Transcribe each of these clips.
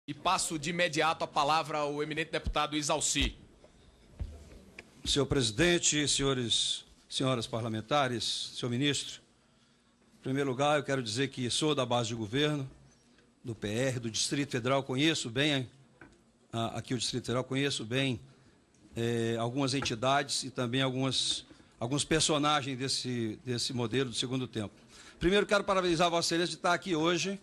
E passo de imediato a palavra ao eminente deputado Isalci. Senhor presidente, senhoras parlamentares, senhor ministro, em primeiro lugar eu quero dizer que sou da base de governo, do PR, do Distrito Federal, conheço bem aqui o Distrito Federal, conheço bem algumas entidades e também alguns personagens desse modelo do segundo tempo. Primeiro quero parabenizar a Vossa Excelência de estar aqui hoje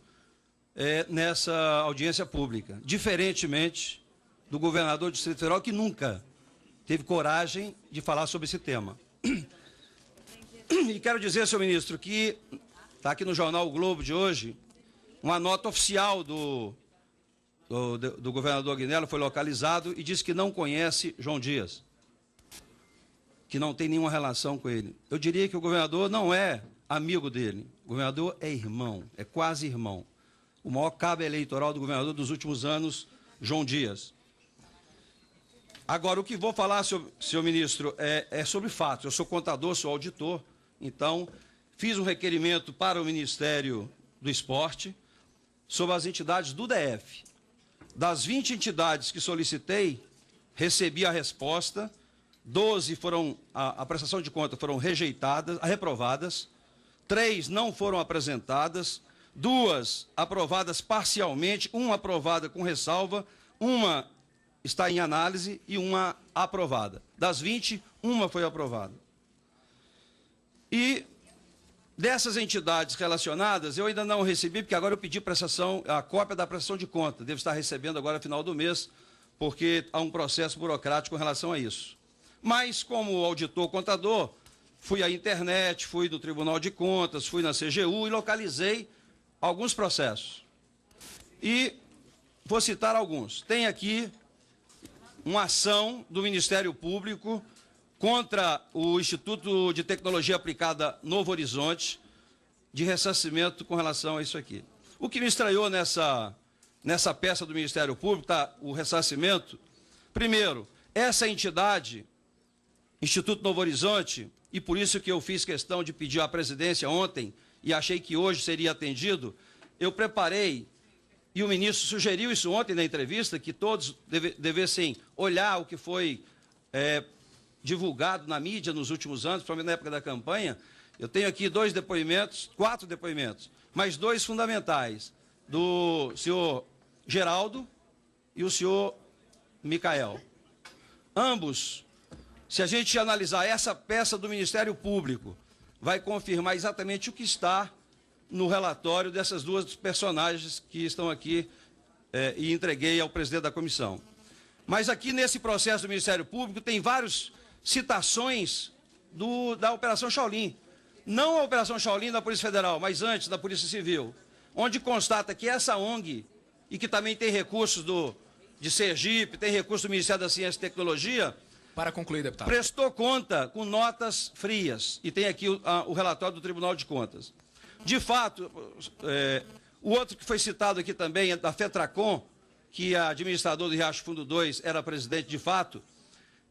nessa audiência pública, diferentemente do governador do Distrito Federal, que nunca teve coragem de falar sobre esse tema. E quero dizer, senhor ministro, que está aqui no jornal O Globo de hoje, uma nota oficial do governador Agnello foi localizado e disse que não conhece João Dias, que não tem nenhuma relação com ele. Eu diria que o governador não é amigo dele, o governador é irmão, é quase irmão. O maior cabo eleitoral do governador dos últimos anos, João Dias. Agora, o que vou falar, senhor ministro, é sobre fatos. Eu sou contador, sou auditor, então fiz um requerimento para o Ministério do Esporte sobre as entidades do DF. Das 20 entidades que solicitei, recebi a resposta, 12 foram, a prestação de conta foram rejeitadas, reprovadas, 3 não foram apresentadas, 2 aprovadas parcialmente, 1 aprovada com ressalva, 1 está em análise e 1 aprovada. Das 20, 1 foi aprovada. E dessas entidades relacionadas, eu ainda não recebi, porque agora eu pedi a cópia da prestação de conta. Devo estar recebendo agora no final do mês, porque há um processo burocrático com relação a isso. Mas, como auditor contador, fui à internet, fui no Tribunal de Contas, fui na CGU e localizei alguns processos. E vou citar alguns. Tem aqui uma ação do Ministério Público contra o Instituto de Tecnologia Aplicada Novo Horizonte, de ressarcimento com relação a isso aqui. O que me estranhou nessa peça do Ministério Público, tá, o ressarcimento, primeiro, essa entidade, Instituto Novo Horizonte, e por isso que eu fiz questão de pedir à presidência ontem, e achei que hoje seria atendido, eu preparei, e o ministro sugeriu isso ontem na entrevista, que todos devessem olhar o que foi divulgado na mídia nos últimos anos, principalmente na época da campanha. Eu tenho aqui 4 depoimentos, mas 2 fundamentais, do senhor Geraldo e o senhor Micael. Ambos, se a gente analisar essa peça do Ministério Público, vai confirmar exatamente o que está no relatório dessas 2 personagens que estão aqui e entreguei ao presidente da comissão. Mas aqui nesse processo do Ministério Público tem várias citações da Operação Shaolin. Não a Operação Shaolin da Polícia Federal, mas antes da Polícia Civil, onde constata que essa ONG, e que também tem recursos de Sergipe, tem recursos do Ministério da Ciência e Tecnologia, para concluir, deputado, prestou conta com notas frias, e tem aqui o relatório do Tribunal de Contas. De fato, o outro que foi citado aqui também é da FETRACOM, que a administradora do Riacho Fundo 2 era presidente de fato,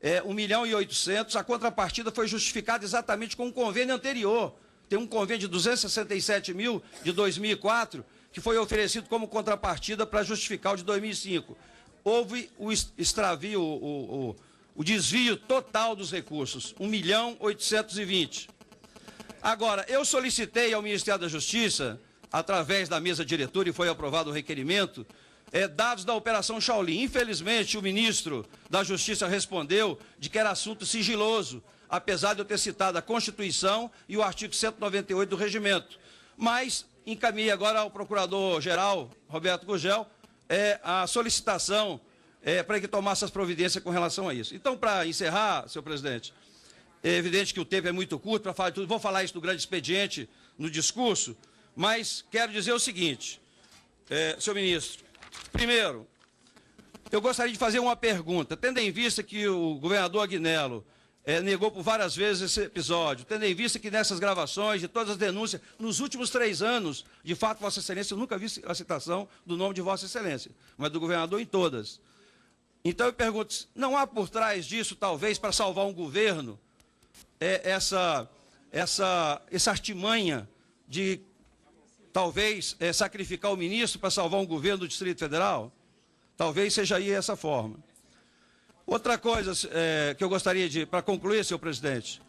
1.800.000, a contrapartida foi justificada exatamente com um convênio anterior. Tem um convênio de 267 mil de 2004, que foi oferecido como contrapartida para justificar o de 2005. Houve o extravio, o desvio total dos recursos, 1.820.000. Agora, eu solicitei ao Ministério da Justiça, através da mesa diretora, e foi aprovado o requerimento, dados da Operação Shaolin. Infelizmente, o ministro da Justiça respondeu de que era assunto sigiloso, apesar de eu ter citado a Constituição e o artigo 198 do Regimento. Mas encaminhei agora ao Procurador-Geral, Roberto Gugel, a solicitação para que tomasse as providências com relação a isso. Então, para encerrar, senhor presidente, é evidente que o tempo é muito curto para falar de tudo. Vou falar isso no grande expediente, no discurso, mas quero dizer o seguinte, senhor ministro. Primeiro, eu gostaria de fazer uma pergunta, tendo em vista que o governador Agnello negou por várias vezes esse episódio, tendo em vista que nessas gravações, de todas as denúncias, nos últimos 3 anos, de fato, Vossa Excelência, eu nunca vi a citação do nome de Vossa Excelência, mas do governador em todas. Então eu pergunto, não há por trás disso, talvez, para salvar um governo, essa artimanha de talvez sacrificar o ministro para salvar um governo do Distrito Federal? Talvez seja aí essa forma. Outra coisa que eu gostaria de, para concluir, senhor presidente,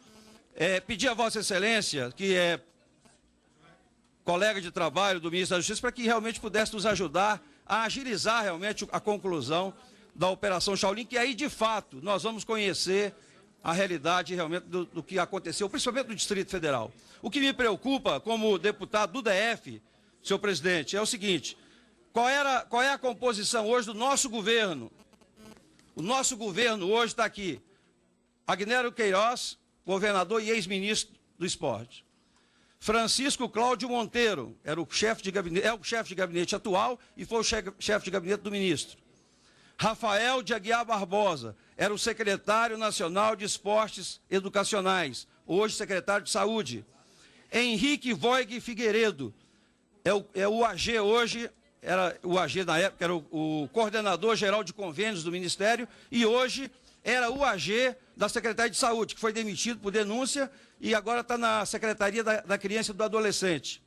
pedir a Vossa Excelência, que é colega de trabalho do ministro da Justiça, para que realmente pudesse nos ajudar a agilizar realmente a conclusão da Operação Shaolin, que aí, de fato, nós vamos conhecer a realidade realmente do que aconteceu, principalmente no Distrito Federal. O que me preocupa, como deputado do DF, senhor presidente, é o seguinte: qual é a composição hoje do nosso governo? O nosso governo hoje está aqui. Agnero Queiroz, governador e ex-ministro do Esporte. Francisco Cláudio Monteiro, é o chefe de gabinete atual e foi o chefe de gabinete do ministro. Rafael de Aguiar Barbosa, era o secretário nacional de esportes educacionais, hoje secretário de saúde. Henrique Voig Figueiredo, é o AG hoje, era o AG na época, era o coordenador geral de convênios do Ministério, e hoje era o AG da Secretaria de Saúde, que foi demitido por denúncia e agora está na Secretaria da Criança e do Adolescente.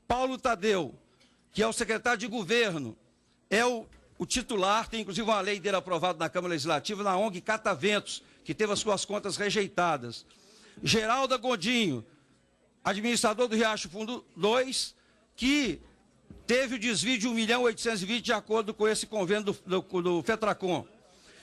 Paulo Tadeu, que é o secretário de Governo, é o titular, tem inclusive uma lei dele aprovada na Câmara Legislativa, na ONG Cataventos, que teve as suas contas rejeitadas. Geralda Godinho, administrador do Riacho Fundo 2, que teve o desvio de 1.820.000 de acordo com esse convênio do FETRACOM.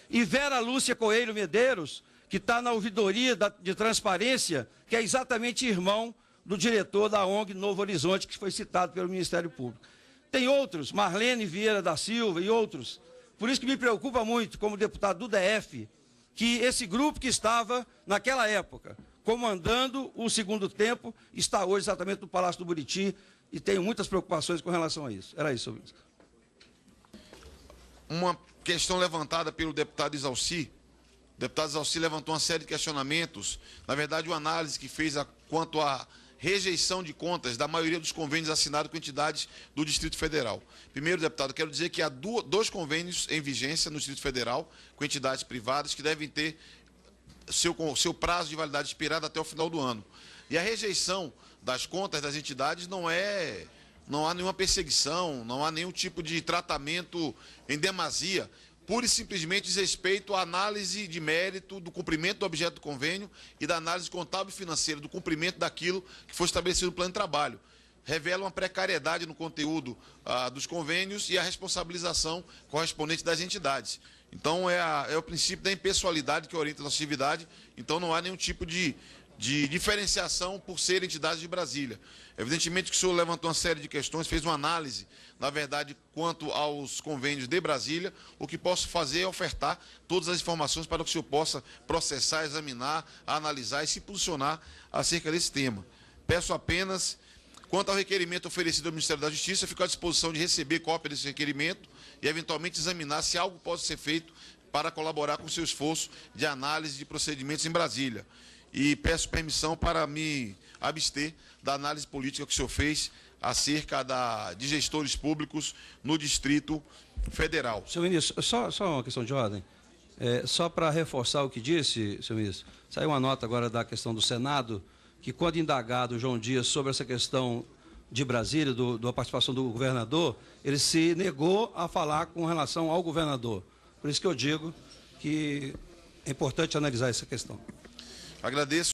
E Vera Lúcia Coelho Medeiros, que está na ouvidoria de transparência, que é exatamente irmão do diretor da ONG Novo Horizonte, que foi citado pelo Ministério Público. Tem outros, Marlene Vieira da Silva e outros. Por isso que me preocupa muito, como deputado do DF, que esse grupo que estava, naquela época, comandando o segundo tempo, está hoje exatamente no Palácio do Buriti, e tenho muitas preocupações com relação a isso. Era isso, senhor ministro. Uma questão levantada pelo deputado Isalci. O deputado Isalci levantou uma série de questionamentos, na verdade, uma análise que fez quanto à rejeição de contas da maioria dos convênios assinados com entidades do Distrito Federal. Primeiro, deputado, quero dizer que há dois convênios em vigência no Distrito Federal com entidades privadas que devem ter seu prazo de validade expirado até o final do ano. E a rejeição das contas das entidades não há nenhuma perseguição, não há nenhum tipo de tratamento em demasia, pura e simplesmente diz respeito à análise de mérito do cumprimento do objeto do convênio e da análise contábil e financeira do cumprimento daquilo que foi estabelecido no plano de trabalho. Revela uma precariedade no conteúdo dos convênios e a responsabilização correspondente das entidades. Então, é o princípio da impessoalidade que orienta a nossa atividade, então não há nenhum tipo de diferenciação por ser entidades de Brasília. Evidentemente que o senhor levantou uma série de questões, fez uma análise, na verdade, quanto aos convênios de Brasília. O que posso fazer é ofertar todas as informações para que o senhor possa processar, examinar, analisar e se posicionar acerca desse tema. Peço apenas, quanto ao requerimento oferecido ao Ministério da Justiça, fico à disposição de receber cópia desse requerimento e, eventualmente, examinar se algo pode ser feito para colaborar com o seu esforço de análise de procedimentos em Brasília. E peço permissão para me abster da análise política que o senhor fez acerca de gestores públicos no Distrito Federal. Senhor ministro, só uma questão de ordem. Só para reforçar o que disse, senhor ministro, saiu uma nota agora da questão do Senado, que quando indagado o João Dias sobre essa questão de Brasília, da participação do governador, ele se negou a falar com relação ao governador. Por isso que eu digo que é importante analisar essa questão. Agradeço.